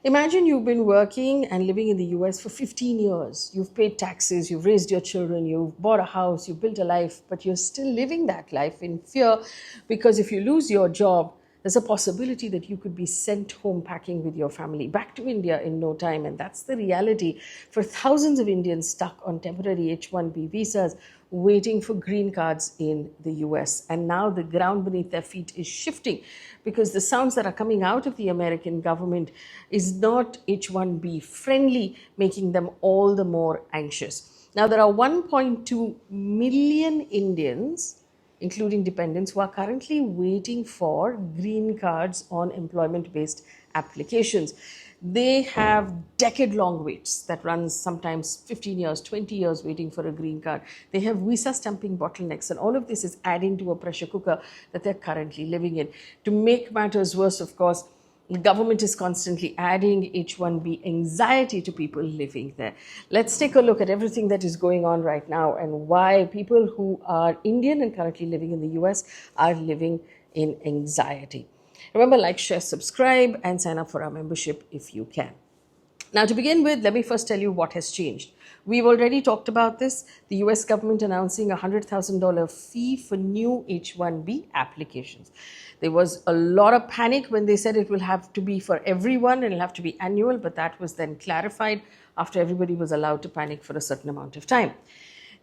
Imagine you've been working and living in the US for 15 years. You've paid taxes, you've raised your children, you've bought a house, you've built a life, but you're still living that life in fear because if you lose your job, there's a possibility that you could be sent home packing with your family back to India in no time. And that's the reality for thousands of Indians stuck on temporary H-1B visas waiting for green cards in the US. And now the ground beneath their feet is shifting because the sounds that are coming out of the American government is not H-1B friendly, making them all the more anxious. Now, there are 1.2 million Indians, including dependents, who are currently waiting for green cards on employment-based applications. They have decade-long waits that runs sometimes 15 years, 20 years waiting for a green card. They have visa stamping bottlenecks, and all of this is adding to a pressure cooker that they're currently living in. To make matters worse, of course, the government is constantly adding H-1B anxiety to people living there. Let's take a look at everything that is going on right now and why people who are Indian and currently living in the US are living in anxiety. Remember, like, share, subscribe, and sign up for our membership if you can. Now, to begin with, let me first tell you what has changed. We've already talked about this. The US government announcing a $100,000 fee for new H-1B applications. There was a lot of panic when they said it will have to be for everyone and it'll have to be annual, but that was then clarified after everybody was allowed to panic for a certain amount of time.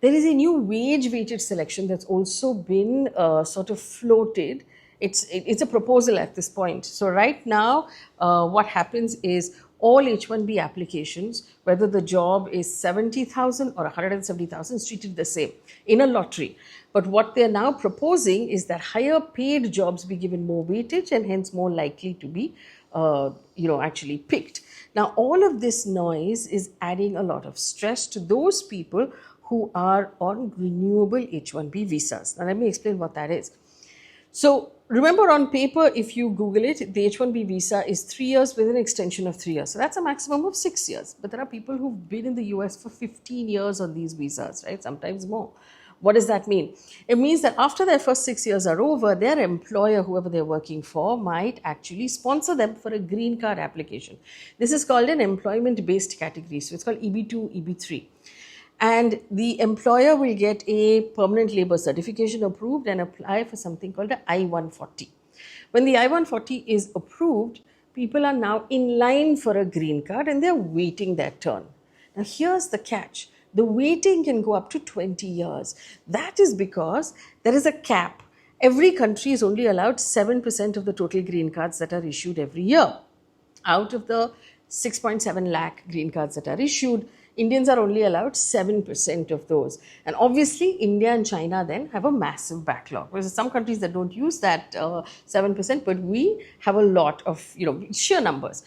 There is a new wage-weighted selection that's also been sort of floated. It's a proposal at this point. So right now, what happens is all H-1B applications, whether the job is 70,000 or 170,000, is treated the same in a lottery. But what they're now proposing is that higher paid jobs be given more weightage and hence more likely to be, actually picked. Now, all of this noise is adding a lot of stress to those people who are on renewable H-1B visas. Now, let me explain what that is. So remember, on paper, if you Google it, the H-1B visa is 3 years with an extension of 3 years. So that's a maximum of 6 years. But there are people who've been in the US for 15 years on these visas, right? Sometimes more. What does that mean? It means that after their first 6 years are over, their employer, whoever they're working for, might actually sponsor them for a green card application. This is called an employment-based category. So it's called EB2, EB3. And the employer will get a permanent labor certification approved and apply for something called an I-140. When the I-140 is approved, people are now in line for a green card and they're waiting their turn. Now, here's the catch. The waiting can go up to 20 years. That is because there is a cap. Every country is only allowed 7% of the total green cards that are issued every year. Out of the 6.7 lakh green cards that are issued, Indians are only allowed 7% of those. And obviously, India and China then have a massive backlog. There's some countries that don't use that 7%, but we have a lot of, sheer numbers.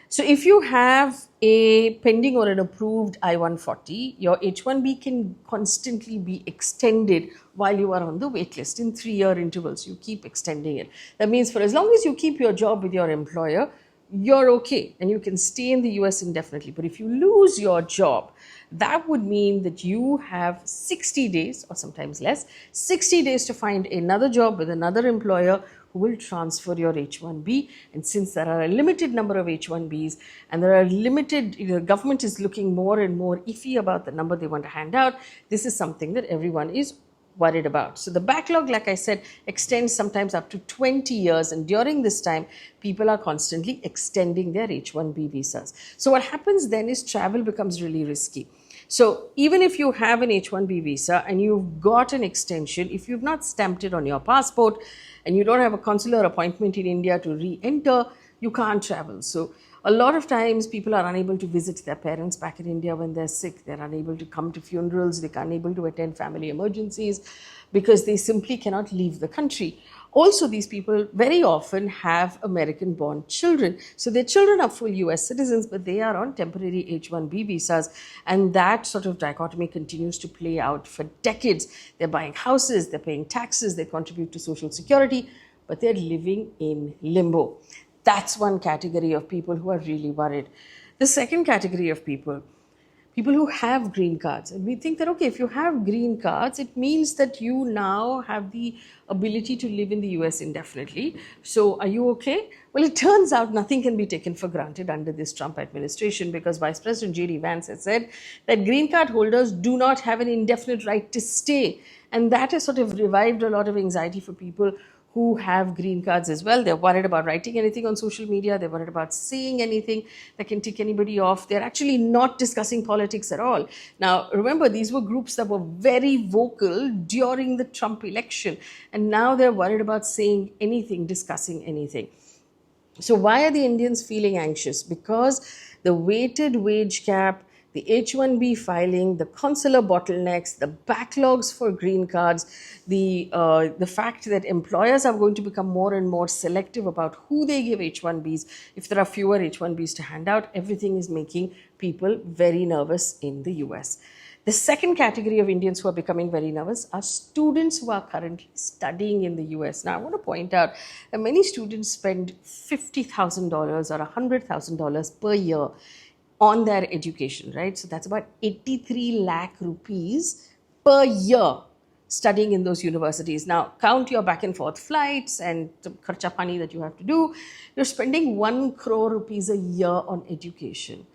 So if you have a pending or an approved I-140, your H-1B can constantly be extended while you are on the wait list in 3-year intervals. You keep extending it. That means for as long as you keep your job with your employer, you're okay and you can stay in the US indefinitely. But if you lose your job, that would mean that you have 60 days or sometimes less, 60 days to find another job with another employer who will transfer your H-1B. And since there are a limited number of H-1Bs and there are the government is looking more and more iffy about the number they want to hand out, this is something that everyone is worried about. So the backlog, like I said, extends sometimes up to 20 years. And during this time, people are constantly extending their H-1B visas. So what happens then is travel becomes really risky. So even if you have an H-1B visa and you've got an extension, if you've not stamped it on your passport and you don't have a consular appointment in India to re-enter, you can't travel. So a lot of times people are unable to visit their parents back in India when they're sick. They're unable to come to funerals. They're unable to attend family emergencies because they simply cannot leave the country. Also, these people very often have American-born children. So their children are full US citizens, but they are on temporary H-1B visas. And that sort of dichotomy continues to play out for decades. They're buying houses, they're paying taxes, they contribute to Social Security, but they're living in limbo. That's one category of people who are really worried. The second category of people people who have green cards. And we think that, okay, if you have green cards, it means that you now have the ability to live in the US indefinitely. So are you okay? Well, it turns out nothing can be taken for granted under this Trump administration, because Vice President J.D. Vance has said that green card holders do not have an indefinite right to stay. And that has sort of revived a lot of anxiety for people who have green cards as well. They're worried about writing anything on social media. They're worried about saying anything that can tick anybody off. They're actually not discussing politics at all. Now, remember, these were groups that were very vocal during the Trump election. And now they're worried about saying anything, discussing anything. So why are the Indians feeling anxious? Because the weighted wage cap, the H-1B filing, the consular bottlenecks, the backlogs for green cards, the fact that employers are going to become more and more selective about who they give H-1Bs. If there are fewer H-1Bs to hand out, everything is making people very nervous in the US. The second category of Indians who are becoming very nervous are students who are currently studying in the US. Now, I want to point out that many students spend $50,000 or $100,000 per year on their education, right? So that's about 83 lakh rupees per year studying in those universities. Now, count your back and forth flights and the kharcha pani that you have to do. You're spending 1 crore rupees a year on education.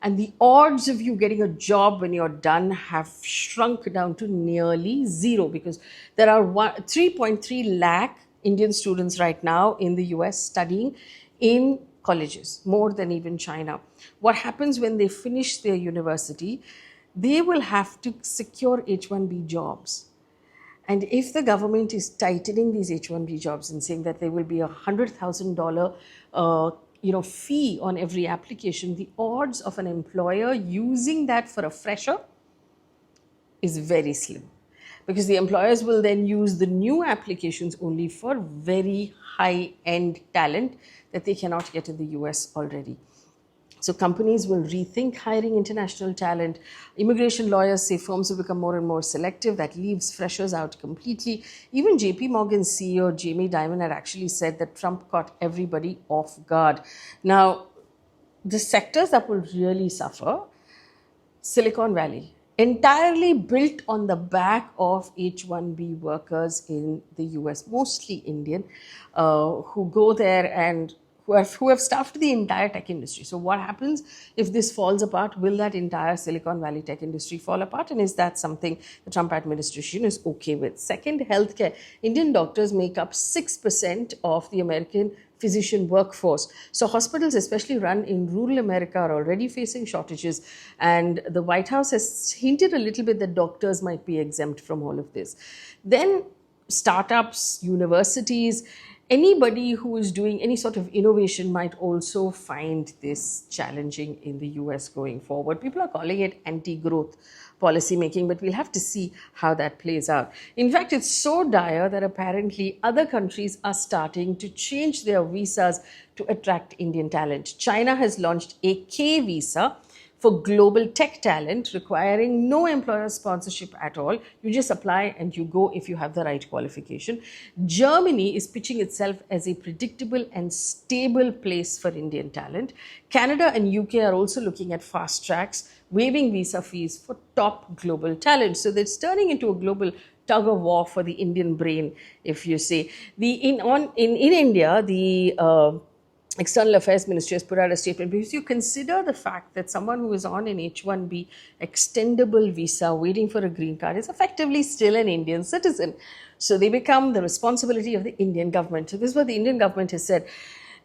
And the odds of you getting a job when you're done have shrunk down to nearly zero, because there are 3.3 lakh Indian students right now in the US studying in colleges, more than even China. What happens when they finish their university? They will have to secure H-1B jobs. And if the government is tightening these H-1B jobs and saying that there will be $100,000 fee on every application, the odds of an employer using that for a fresher is very slim, because the employers will then use the new applications only for very high-end talent that they cannot get in the US already. So companies will rethink hiring international talent. Immigration lawyers say firms will become more and more selective. That leaves freshers out completely. Even JP Morgan's CEO, Jamie Dimon, had actually said that Trump caught everybody off guard. Now, the sectors that will really suffer, Silicon Valley, entirely built on the back of H-1B workers in the US, mostly Indian, who go there and who have staffed the entire tech industry. So what happens if this falls apart? Will that entire Silicon Valley tech industry fall apart? And is that something the Trump administration is okay with? Second, healthcare. Indian doctors make up 6% of the American physician workforce. So hospitals, especially run in rural America, are already facing shortages. And the White House has hinted a little bit that doctors might be exempt from all of this. Then startups, universities, anybody who is doing any sort of innovation might also find this challenging in the US going forward. People are calling it anti-growth policy making, but we'll have to see how that plays out. In fact, it's so dire that apparently other countries are starting to change their visas to attract Indian talent. China has launched a K visa for global tech talent, requiring no employer sponsorship at all. You just apply and you go if you have the right qualification. Germany is pitching itself as a predictable and stable place for Indian talent. Canada and UK are also looking at fast tracks, waiving visa fees for top global talent. So it's turning into a global tug of war for the Indian brain, if you say. In India, the External Affairs Ministry has put out a statement, because you consider the fact that someone who is on an H-1B extendable visa waiting for a green card is effectively still an Indian citizen. So they become the responsibility of the Indian government. So this is what the Indian government has said.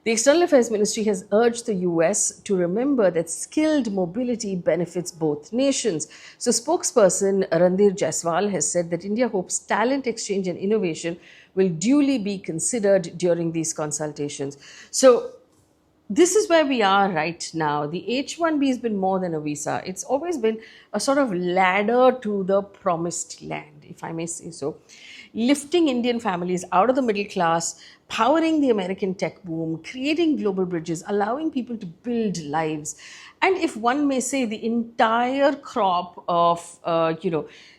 The External Affairs Ministry has urged the US to remember that skilled mobility benefits both nations. So spokesperson Randhir Jaiswal has said that India hopes talent exchange and innovation will duly be considered during these consultations. So this is where we are right now. The H-1B has been more than a visa. It's always been a sort of ladder to the promised land, if I may say so. Lifting Indian families out of the middle class, powering the American tech boom, creating global bridges, allowing people to build lives. And if one may say, the entire crop of,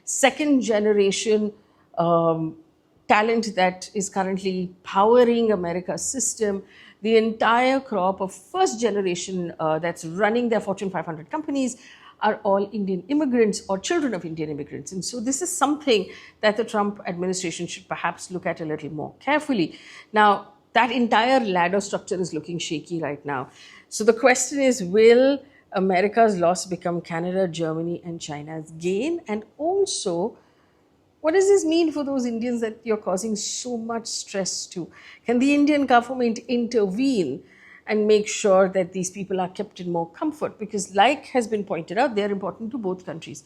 second generation talent that is currently powering America's system, the entire crop of first generation that's running their Fortune 500 companies, are all Indian immigrants or children of Indian immigrants. And so this is something that the Trump administration should perhaps look at a little more carefully. Now, that entire ladder structure is looking shaky right now. So the question is, will America's loss become Canada, Germany, and China's gain? And also, what does this mean for those Indians that you're causing so much stress to? Can the Indian government intervene and make sure that these people are kept in more comfort? Because, like has been pointed out, they're important to both countries.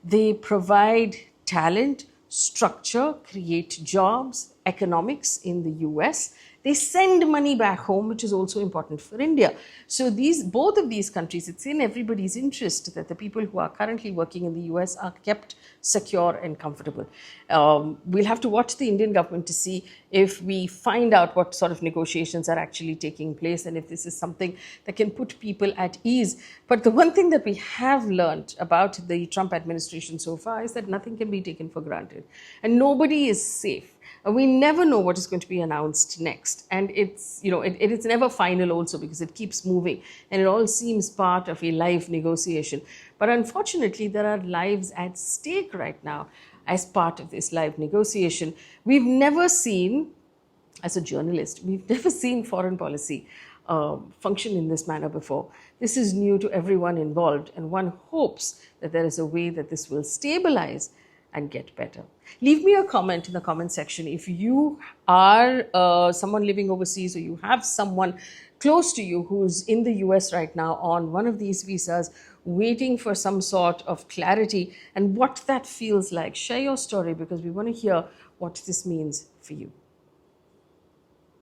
They provide talent, structure, create jobs, economics in the US. They send money back home, which is also important for India. So both of these countries, it's in everybody's interest that the people who are currently working in the US are kept secure and comfortable. We'll have to watch the Indian government to see if we find out what sort of negotiations are actually taking place and if this is something that can put people at ease. But the one thing that we have learned about the Trump administration so far is that nothing can be taken for granted and nobody is safe. We never know what is going to be announced next. And it's never final also, because it keeps moving and it all seems part of a live negotiation. But unfortunately, there are lives at stake right now as part of this live negotiation. We've never seen, as a journalist, we've never seen foreign policy function in this manner before. This is new to everyone involved, and one hopes that there is a way that this will stabilize and get better. Leave me a comment in the comment section if you are someone living overseas or you have someone close to you who's in the US right now on one of these visas waiting for some sort of clarity and what that feels like. Share your story, because we want to hear what this means for you.